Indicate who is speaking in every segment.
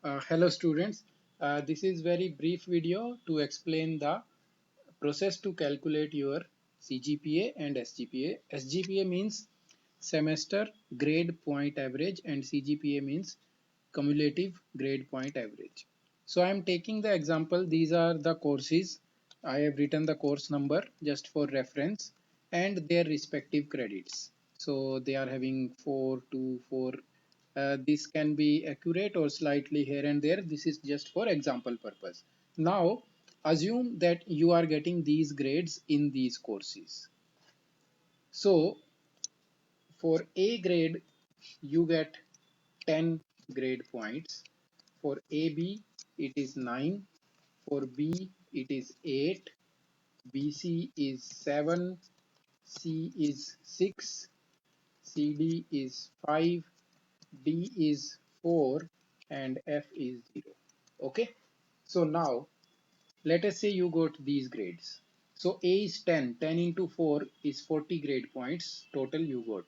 Speaker 1: Hello students, this is very brief video to explain the process to calculate your CGPA and SGPA. SGPA means semester grade point average and CGPA means cumulative grade point average. So I am taking the example, these are the courses. I have written the course number just for reference and their respective credits. So they are having 4, 2, 4. This can be accurate or slightly here and there. This is just for example purpose. Now assume that you are getting these grades in these courses. So for A grade you get 10 grade points. For AB it is 9. For B it is 8. BC is 7. C is 6. CD is 5. D is 4 and F is 0. Okay, so now let us say you got these grades. So A is 10, 10 into 4 is 40 grade points total you got.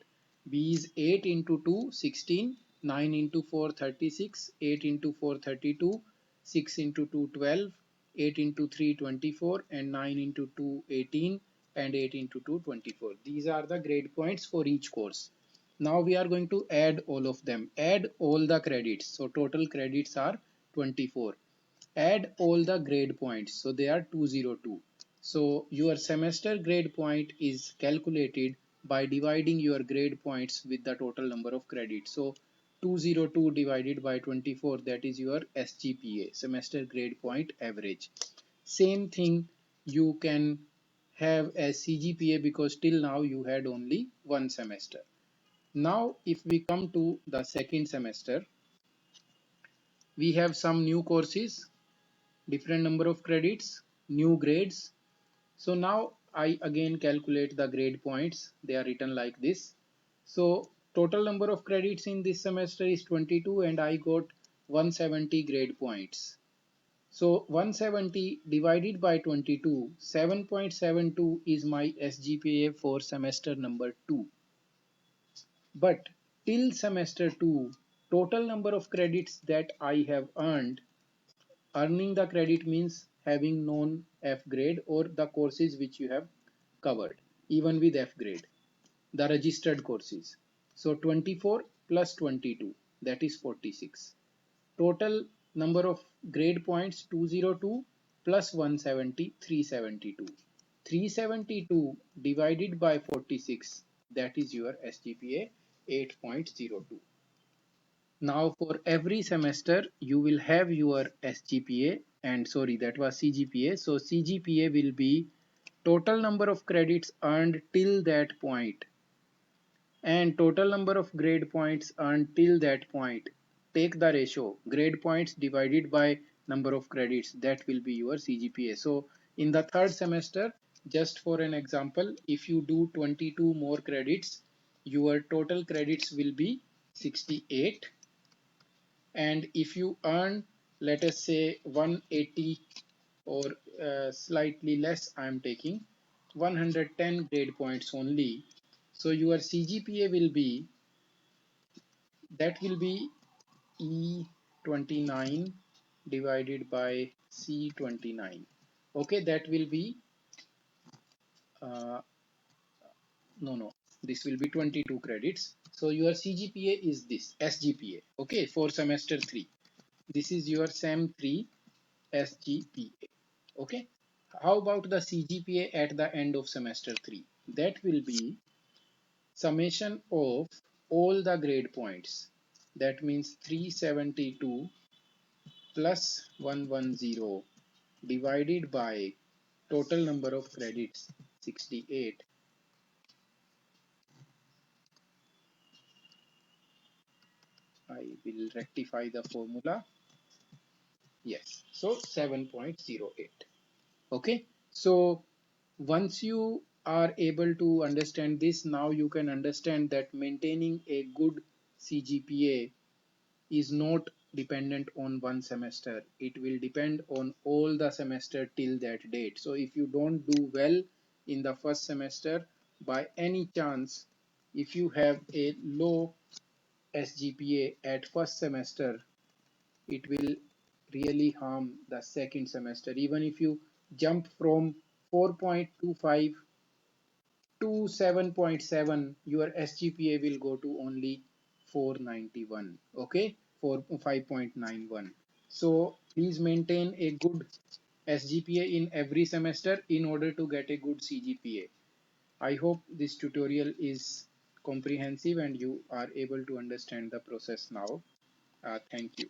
Speaker 1: B is 8 into 2, 16, 9 into 4, 36, 8 into 4, 32, 6 into 2, 12, 8 into 3, 24, and 9 into 2, 18, and 8 into 2, 24. These are the grade points for each course. Now we are going to add all of them. Add all the credits. So total credits are 24. Add all the grade points, so they are 202. So your semester grade point is calculated by dividing your grade points with the total number of credits. So 202 divided by 24, that is your SGPA, semester grade point average. Same thing you can have as CGPA because till now you had only one semester. Now if we come to the second semester, we have some new courses, different number of credits, new grades. So now I again calculate the grade points. They are written like this. So total number of credits in this semester is 22 and I got 170 grade points. So 170 divided by 22, 7.72 is my SGPA for semester number 2. But till semester 2, total number of credits that I have earned. Earning the credit means having known F grade or the courses which you have covered, even with F grade, the registered courses. So 24 plus 22, that is 46. Total number of grade points 202 plus 170, 372. 372 divided by 46, that is your SGPA 8.02. Now for every semester you will have your SGPA, and sorry, that was CGPA. So CGPA will be total number of credits earned till that point and total number of grade points earned till that point. Take the ratio grade points divided by number of credits, that will be your CGPA. So in the third semester, just for an example, if you do 22 more credits, your total credits will be 68. And if you earn, let us say 180 or slightly less, I am taking 110 grade points only. So your CGPA will be, that will be E29 divided by C29. Okay, that will be uh, no, this will be 22 credits. So your CGPA is this SGPA. Okay, for semester 3, this is your SEM 3 SGPA. Okay, how about the CGPA at the end of semester 3? That will be summation of all the grade points. That means 372 plus 110 divided by total number of credits 68. I will rectify the formula. Yes, so 7.08. Okay, so once you are able to understand this, now you can understand that maintaining a good CGPA is not dependent on one semester. It will depend on all the semester till that date. So if you don't do well in the first semester, by any chance, if you have a low SGPA at first semester, it will really harm the second semester. Even if you jump from 4.25 to 7.7, your SGPA will go to only 491. Okay, 5.91. So please maintain a good SGPA in every semester in order to get a good CGPA. I hope this tutorial is comprehensive and you are able to understand the process now. Thank you.